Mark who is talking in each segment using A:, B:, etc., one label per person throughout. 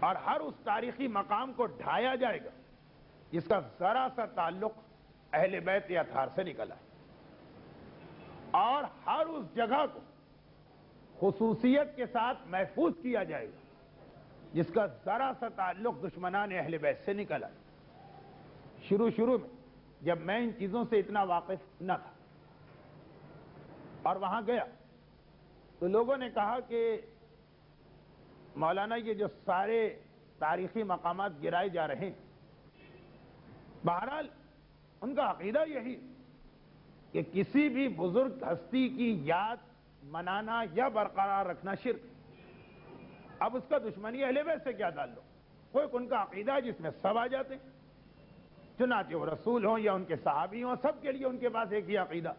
A: اور ہر اس تاریخی مقام کو ڈھایا جائے گا جس کا ذرا سا تعلق اہل بیت یا اطہار سے نکلا ہے، اور ہر اس جگہ کو خصوصیت کے ساتھ محفوظ کیا جائے گا جس کا ذرا سا تعلق دشمنان اہل بیت سے نکلا ہے۔ شروع میں جب میں ان چیزوں سے اتنا واقف نہ تھا اور وہاں گیا تو لوگوں نے کہا کہ مولانا یہ جو سارے تاریخی مقامات گرائے جا رہے ہیں، بہرحال ان کا عقیدہ یہی کہ کسی بھی بزرگ ہستی کی یاد منانا یا برقرار رکھنا شرک۔ اب اس کا دشمنی اہل بیت سے کیا تعلق؟ کوئی ان کا عقیدہ ہے جس میں سب آ جاتے ہیں، چنانچہ وہ رسول ہوں یا ان کے صحابی ہوں، سب کے لیے ان کے پاس ایک ہی عقیدہ۔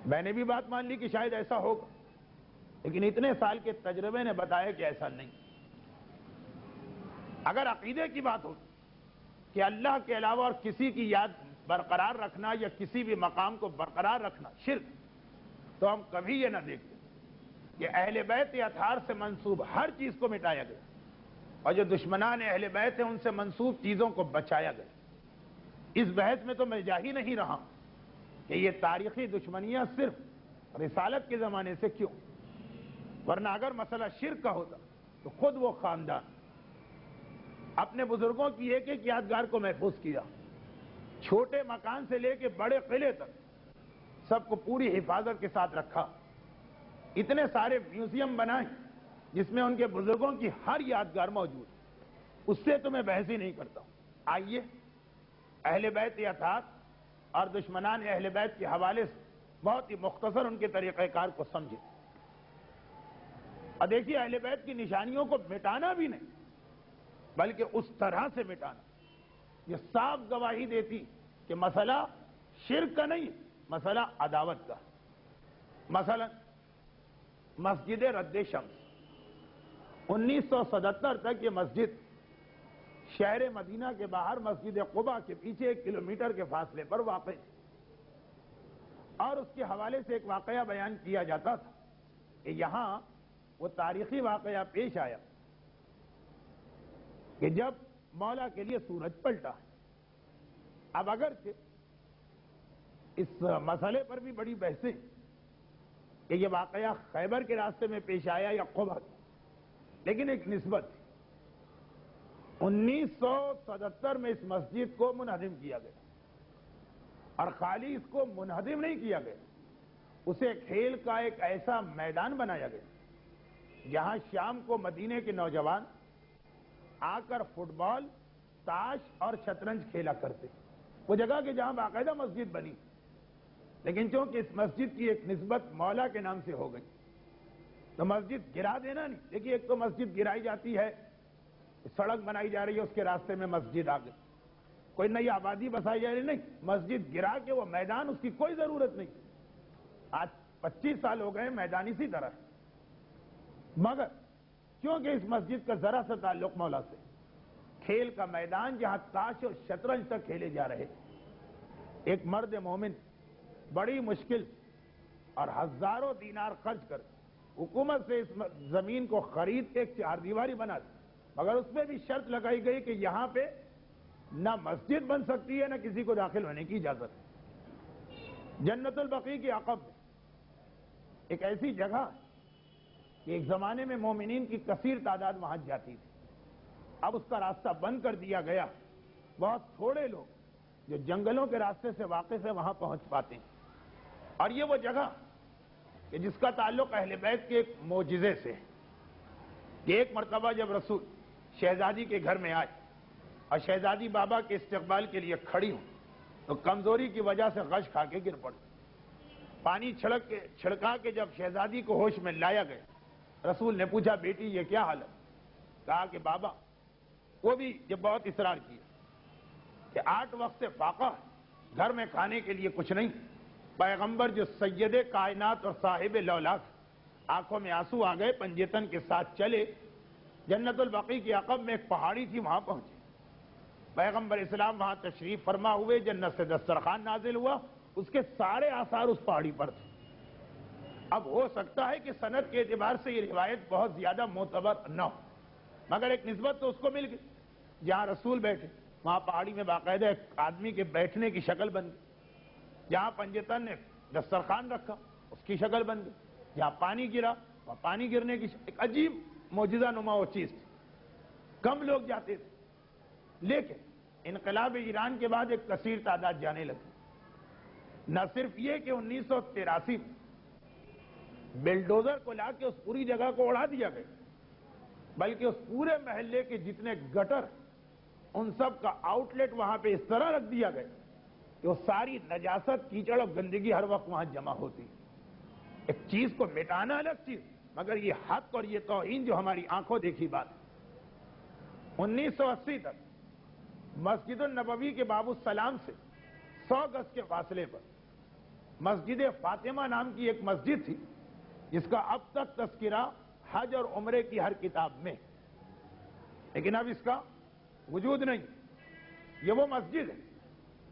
A: میں نے بھی بات مان لی کہ شاید ایسا ہوگا، لیکن اتنے سال کے تجربے نے بتایا کہ ایسا نہیں۔ اگر عقیدے کی بات ہو کہ اللہ کے علاوہ اور کسی کی یاد برقرار رکھنا یا کسی بھی مقام کو برقرار رکھنا شرک، تو ہم کبھی یہ نہ دیکھتے کہ اہل بیت یا اطہار سے منسوب ہر چیز کو مٹایا گیا اور جو دشمنان اہل بیت ہیں ان سے منسوب چیزوں کو بچایا گیا۔ اس بحث میں تو میں جا ہی نہیں رہا کہ یہ تاریخی دشمنیاں صرف رسالت کے زمانے سے کیوں، ورنہ اگر مسئلہ شرک کا ہوتا تو خود وہ خاندان اپنے بزرگوں کی ایک ایک یادگار کو محفوظ کیا، چھوٹے مکان سے لے کے بڑے قلعے تک سب کو پوری حفاظت کے ساتھ رکھا، اتنے سارے میوزیم بنائے جس میں ان کے بزرگوں کی ہر یادگار موجود ہے۔ اس سے تو میں بحث ہی نہیں کرتا ہوں۔ آئیے اہل بیت یا اطہار اور دشمنان اہل بیت کے حوالے سے بہت ہی مختصر ان کے طریقہ کار کو سمجھیں، اور دیکھیے اہل بیت کی نشانیوں کو مٹانا بھی نہیں بلکہ اس طرح سے مٹانا یہ صاف گواہی دیتی کہ مسئلہ شرک کا نہیں، مسئلہ عداوت کا۔ مثلا مسجد رد شمس 1977 تک یہ مسجد شہر مدینہ کے باہر مسجد قباء کے پیچھے 1 کلومیٹر کے فاصلے پر واقع ہے، اور اس کے حوالے سے ایک واقعہ بیان کیا جاتا تھا کہ یہاں وہ تاریخی واقعہ پیش آیا کہ جب مولا کے لیے سورج پلٹا۔ اب اگرچہ اس مسئلے پر بھی بڑی بحثیں کہ یہ واقعہ خیبر کے راستے میں پیش آیا یا قباء، لیکن ایک نسبت تھی۔ 1977 میں اس مسجد کو منہدم کیا گیا، اور خالی اس کو منہدم نہیں کیا گیا، اسے کھیل کا ایک ایسا میدان بنایا گیا جہاں شام کو مدینے کے نوجوان آ کر فٹ بال، تاش اور شطرنج کھیلا کرتے۔ وہ جگہ کہ جہاں باقاعدہ مسجد بنی، لیکن چونکہ اس مسجد کی ایک نسبت مولا کے نام سے ہو گئی تو مسجد گرا دینا نہیں۔ دیکھیے ایک تو مسجد گرائی جاتی ہے، سڑک بنائی جا رہی ہے، اس کے راستے میں مسجد آ گئی، کوئی نئی آبادی بسائی جا رہی، نہیں، مسجد گرا کے وہ میدان، اس کی کوئی ضرورت نہیں۔ آج 25 سال ہو گئے میدان اسی طرح ہے، مگر کیونکہ اس مسجد کا ذرا سا تعلق مولا سے، کھیل کا میدان جہاں تاش اور شطرنج تک کھیلے جا رہے، ایک مرد مومن بڑی مشکل اور ہزاروں دینار خرچ کر حکومت سے اس زمین کو خرید کے ایک 4 دیواری بنا دی، مگر اس میں بھی شرط لگائی گئی کہ یہاں پہ نہ مسجد بن سکتی ہے نہ کسی کو داخل ہونے کی اجازت ہے۔ جنت البقیع کے عقب میں ایک ایسی جگہ کہ ایک زمانے میں مومنین کی کثیر تعداد وہاں جاتی تھی، اب اس کا راستہ بند کر دیا گیا، بہت تھوڑے لوگ جو جنگلوں کے راستے سے واقف ہیں وہاں پہنچ پاتے ہیں۔ اور یہ وہ جگہ کہ جس کا تعلق اہل بیت کے ایک معجزے سے ہے کہ ایک مرتبہ جب رسول شہزادی کے گھر میں آئے اور شہزادی بابا کے استقبال کے لیے کھڑی ہوں تو کمزوری کی وجہ سے غش کھا کے گر پڑی۔ پانی چھڑکا کے جب شہزادی کو ہوش میں لایا گیا، رسول نے پوچھا بیٹی یہ کیا حال ہے؟ کہا کہ بابا، وہ بھی جب بہت اصرار کیا کہ 8 وقت سے فاقہ ہے، گھر میں کھانے کے لیے کچھ نہیں، پیغمبر جو سید کائنات اور صاحب لولاک، آنکھوں میں آنسو آ گئے، پنجتن کے ساتھ چلے، جنت البقیع کی عقب میں ایک پہاڑی تھی وہاں پہنچے، پیغمبر اسلام وہاں تشریف فرما ہوئے، جنت سے دسترخوان نازل ہوا، اس کے سارے آثار اس پہاڑی پر تھے۔ اب ہو سکتا ہے کہ سند کے اعتبار سے یہ روایت بہت زیادہ معتبر نہ ہو، مگر ایک نسبت تو اس کو مل گئی، جہاں رسول بیٹھے وہاں پہاڑی میں باقاعدہ ایک آدمی کے بیٹھنے کی شکل بن گئی، جہاں پنجتن نے دسترخوان رکھا اس کی شکل بن گئی، جہاں پانی گرا وہاں پانی گرنے کی ایک عجیب معجزہ نما وہ چیز تھی۔ کم لوگ جاتے تھے، لیکن انقلاب ایران کے بعد ایک کثیر تعداد جانے لگی۔ نہ صرف یہ کہ 1983 میں بلڈوزر کو لا کے اس پوری جگہ کو اڑا دیا گیا، بلکہ اس پورے محلے کے جتنے گٹر ان سب کا آؤٹ لیٹ وہاں پہ اس طرح رکھ دیا گیا کہ وہ ساری نجاست، کیچڑ اور گندگی ہر وقت وہاں جمع ہوتی۔ ایک چیز کو مٹانا الگ چیز، مگر یہ حق اور یہ توہین جو ہماری آنکھوں دیکھی بات ہے۔ 1980 تک مسجد النبوی کے باب السلام سے 100 گز کے فاصلے پر مسجد فاطمہ نام کی ایک مسجد تھی، جس کا اب تک تذکرہ حج اور عمرے کی ہر کتاب میں، لیکن اب اس کا وجود نہیں۔ یہ وہ مسجد ہے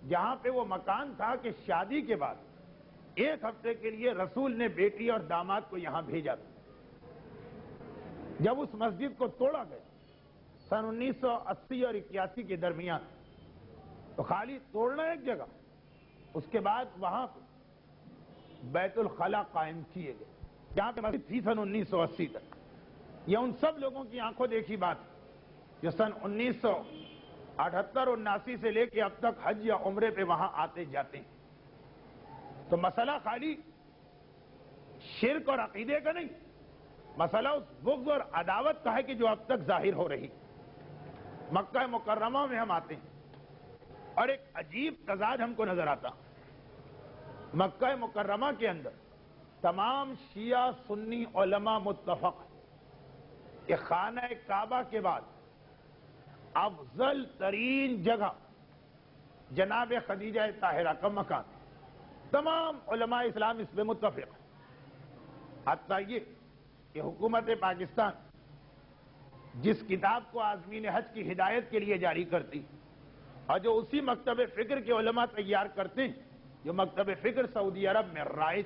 A: جہاں پہ وہ مکان تھا کہ شادی کے بعد 1 ہفتے کے لیے رسول نے بیٹی اور داماد کو یہاں بھیجا تھا۔ جب اس مسجد کو توڑا گیا سن 1980 اور 81 کے درمیان، تو خالی توڑنا ایک جگہ، اس کے بعد وہاں بیت الخلا قائم کیے گئے، جہاں پہ مسجد تھی سن 1980 تک۔ یہ ان سب لوگوں کی آنکھوں دیکھی بات جو سن 1978 اور 79 سے لے کے اب تک حج یا عمرے پہ وہاں آتے جاتے ہیں۔ تو مسئلہ خالی شرک اور عقیدے کا نہیں، مسئلہ اس بغض اور عداوت کا ہے کہ جو اب تک ظاہر ہو رہی۔ مکہ مکرمہ میں ہم آتے ہیں اور ایک عجیب تضاد ہم کو نظر آتا۔ مکہ مکرمہ کے اندر تمام شیعہ سنی علماء متفق ہیں کہ خانہ کعبہ کے بعد افضل ترین جگہ جناب خدیجہ طاہرہ کا مکان، تمام علماء اسلام اس میں متفق ہیں۔ حتیٰ یہ کہ حکومت پاکستان جس کتاب کو عازمین حج کی ہدایت کے لیے جاری کرتی اور جو اسی مکتب فکر کے علماء تیار کرتے ہیں، جو مکتب فکر سعودی عرب میں رائج،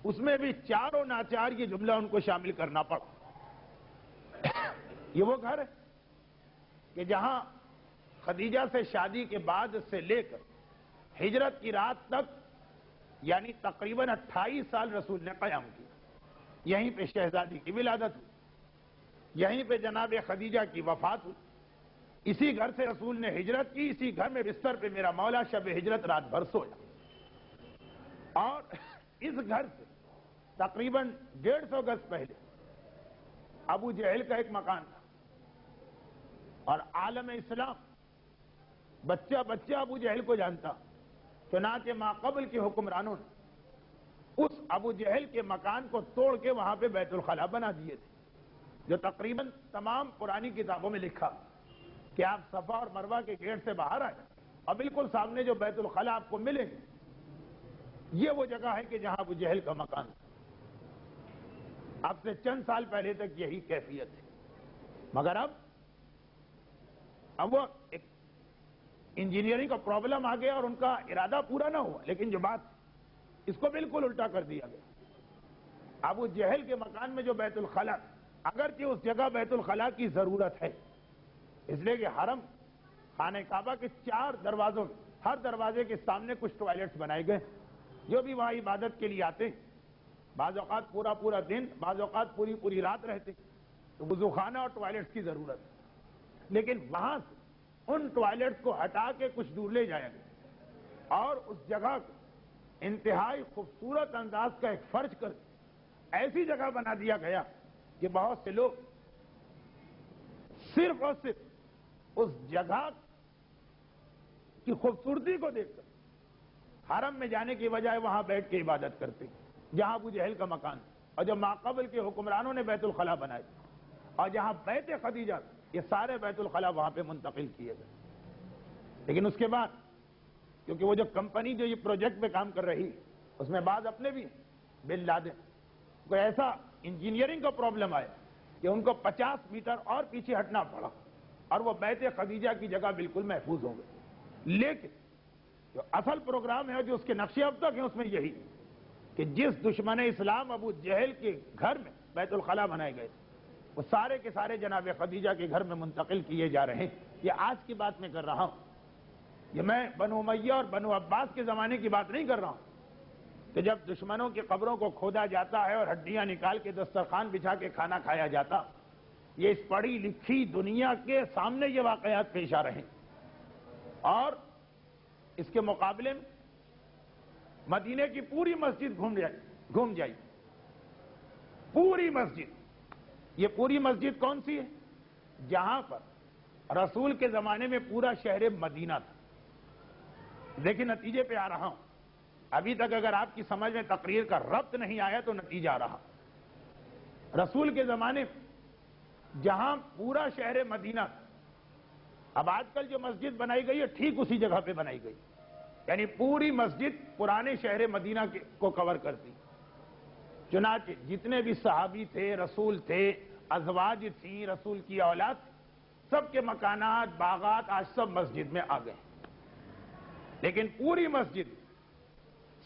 A: اس میں بھی چاروں ناچار یہ جملہ ان کو شامل کرنا پڑا۔ یہ وہ گھر ہے کہ جہاں خدیجہ سے شادی کے بعد سے لے کر ہجرت کی رات تک، یعنی تقریباً 28 سال رسول نے قیام کیا۔ یہیں پہ شہزادی کی ولادت ہوئی، یہیں پہ جناب خدیجہ کی وفات ہوئی، اسی گھر سے رسول نے ہجرت کی، اسی گھر میں بستر پہ میرا مولا شب ہجرت رات بھر سویا۔ اور اس گھر سے تقریباً 150 گز پہلے ابو جہل کا ایک مکان تھا، اور عالم اسلام بچہ بچہ ابو جہل کو جانتا، چنانچہ ماقبل کے حکمرانوں نے اس ابو جہل کے مکان کو توڑ کے وہاں پہ بیت الخلا بنا دیے تھے، جو تقریباً تمام پرانی کتابوں میں لکھا کہ آپ صفا اور مروہ کے گیٹ سے باہر آئے اور بالکل سامنے جو بیت الخلا آپ کو ملے گے، یہ وہ جگہ ہے کہ جہاں ابو جہل کا مکان تھا۔ اب سے چند سال پہلے تک یہی کیفیت ہے، مگر اب وہ ایک انجینئرنگ کا پرابلم آ گیا اور ان کا ارادہ پورا نہ ہوا، لیکن جو بات اس کو بالکل الٹا کر دیا گیا۔ ابو جہل کے مکان میں جو بیت الخلا، اگرچہ اس جگہ بیت الخلا کی ضرورت ہے، اس لیے کہ حرم خانہ کعبہ کے 4 دروازوں میں ہر دروازے کے سامنے کچھ ٹوائلٹس بنائے گئے، جو بھی وہاں عبادت کے لیے آتے ہیں، بعض اوقات پورا پورا دن، بعض اوقات پوری پوری رات رہتے، تو وضو خانہ اور ٹوائلٹس کی ضرورت ہے۔ لیکن وہاں سے ان ٹوائلٹس کو ہٹا کے کچھ دور لے جایا گیا اور اس جگہ کو انتہائی خوبصورت انداز کا ایک فرش کر ایسی جگہ بنا دیا گیا کہ بہت سے لوگ صرف اور صرف اس جگہ کی خوبصورتی کو دیکھ کر حرم میں جانے کی بجائے وہاں بیٹھ کے عبادت کرتے، جہاں ابو جہل کا مکان، اور جب ماقبل کے حکمرانوں نے بیت الخلا بنائے اور جہاں بیت خدیجہ، یہ سارے بیت الخلا وہاں پہ منتقل کیے گئے۔ لیکن اس کے بعد کیونکہ وہ جو کمپنی جو یہ پروجیکٹ پہ کام کر رہی، اس میں بعض اپنے بھی بن لادن کو ایسا انجینئرنگ کا پرابلم آیا کہ ان کو 50 میٹر اور پیچھے ہٹنا پڑا اور وہ بیت خدیجہ کی جگہ بالکل محفوظ ہو گئی۔ لیکن جو اصل پروگرام ہے جو اس کے نقشے اب تک ہیں، اس میں یہی کہ جس دشمن اسلام ابو جہل کے گھر میں بیت الخلا بنائے گئے، وہ سارے کے سارے جناب خدیجہ کے گھر میں منتقل کیے جا رہے ہیں. یہ آج کی بات میں کر رہا ہوں، یہ میں بنو امیہ اور بنو عباس کے زمانے کی بات نہیں کر رہا ہوں کہ جب دشمنوں کی قبروں کو کھودا جاتا ہے اور ہڈیاں نکال کے دسترخوان بچھا کے کھانا کھایا جاتا. یہ اس پڑھی لکھی دنیا کے سامنے یہ واقعات پیش آ رہے ہیں. اور اس کے مقابلے میں مدینے کی پوری مسجد گھوم جائی. پوری مسجد. یہ پوری مسجد کون سی ہے؟ جہاں پر رسول کے زمانے میں پورا شہر مدینہ تھا. دیکھیں نتیجے پہ آ رہا ہوں. ابھی تک اگر آپ کی سمجھ میں تقریر کا ربط نہیں آیا تو نتیجہ آ رہا. رسول کے زمانے میں جہاں پورا شہر مدینہ تھا، اب آج کل جو مسجد بنائی گئی ہے ٹھیک اسی جگہ پہ بنائی گئی. یعنی پوری مسجد پرانے شہر مدینہ کو کور کرتی. چنانچہ جتنے بھی صحابی تھے، رسول تھے، ازواج تھیں، رسول کی اولاد، سب کے مکانات، باغات آج سب مسجد میں آ گئے. لیکن پوری مسجد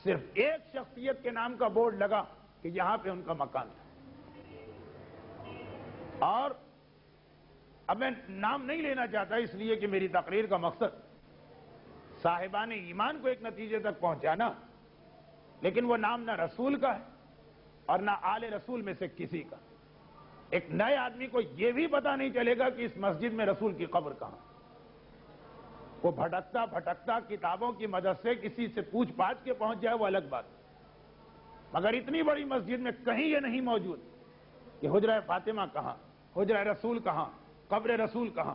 A: صرف ایک شخصیت کے نام کا بورڈ لگا کہ یہاں پہ ان کا مکان تھا. اور اب میں نام نہیں لینا چاہتا اس لیے کہ میری تقریر کا مقصد صاحبان ایمان کو ایک نتیجے تک پہنچانا، لیکن وہ نام نہ رسول کا ہے اور نہ آل رسول میں سے کسی کا. ایک نئے آدمی کو یہ بھی پتا نہیں چلے گا کہ اس مسجد میں رسول کی قبر کہاں. وہ بھٹکتا بھٹکتا کتابوں کی مدد سے کسی سے پوچھ پاچھ کے پہنچ جائے وہ الگ بات، مگر اتنی بڑی مسجد میں کہیں یہ نہیں موجود کہ حجرہ فاطمہ کہاں، حجرہ رسول کہاں، قبر رسول کہاں.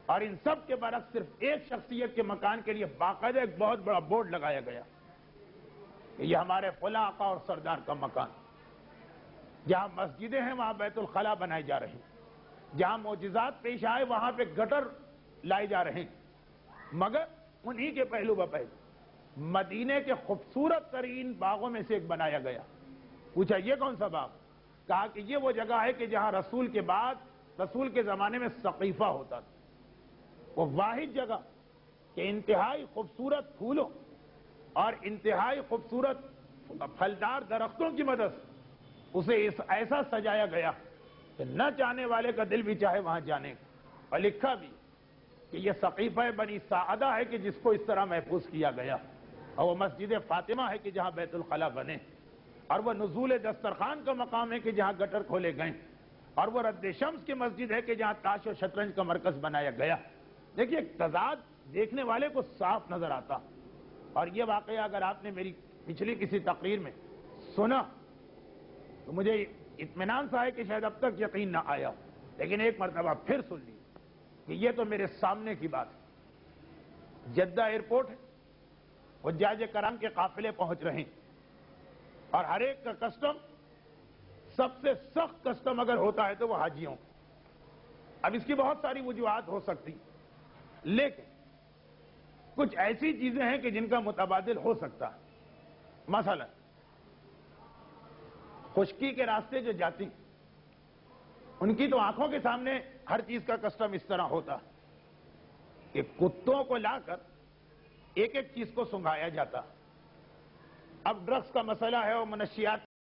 A: اور ان سب کے برعکس صرف ایک شخصیت کے مکان کے لیے باقاعدہ ایک بہت بڑا بورڈ لگایا گیا کہ یہ ہمارے فلاں آقا اور سردار کا مکان. جہاں مسجدیں ہیں وہاں بیت الخلاء بنائے جا رہے ہیں، جہاں معجزات پیش آئے وہاں پہ گٹر لائے جا رہے ہیں. مگر انہی کے پہلو بپہلو مدینے کے خوبصورت ترین باغوں میں سے ایک بنایا گیا. پوچھا یہ کون سا باغ؟ کہا کہ یہ وہ جگہ ہے کہ جہاں رسول کے بعد رسول کے زمانے میں سقیفہ ہوتا تھا. وہ واحد جگہ کہ انتہائی خوبصورت پھولوں اور انتہائی خوبصورت پھلدار درختوں کی مدد سے اسے ایسا سجایا گیا کہ نہ چاہنے والے کا دل بھی چاہے وہاں جانے کا. اور لکھا بھی کہ یہ سقیفہ بنی سعدہ ہے کہ جس کو اس طرح محفوظ کیا گیا. اور وہ مسجد فاطمہ ہے کہ جہاں بیت الخلاء بنے. اور وہ نزول دسترخوان کا مقام ہے کہ جہاں گٹر کھولے گئے. اور وہ رد شمس کی مسجد ہے کہ جہاں تاش و شطرنج کا مرکز بنایا گیا. دیکھیے ایک تضاد دیکھنے والے کو صاف نظر آتا. اور یہ واقعہ اگر آپ نے میری پچھلی کسی تقریر میں سنا تو مجھے اطمینان سا ہے کہ شاید اب تک یقین نہ آیا، لیکن ایک مرتبہ پھر سن لی کہ یہ تو میرے سامنے کی بات ہے. جدہ ایئرپورٹ ہے، حجاج کرام کے قافلے پہنچ رہے ہیں اور ہر ایک کا کسٹم، سب سے سخت کسٹم اگر ہوتا ہے تو وہ حاجیوں. اب اس کی بہت ساری وجوہات ہو سکتی، لیکن کچھ ایسی چیزیں ہیں کہ جن کا متبادل ہو سکتا ہے. مثلا خشکی کے راستے جو جاتی ان کی تو آنکھوں کے سامنے ہر چیز کا کسٹم اس طرح ہوتا کہ کتوں کو لا کر ایک ایک چیز کو سنگھایا جاتا. اب ڈرگس کا مسئلہ ہے اور منشیات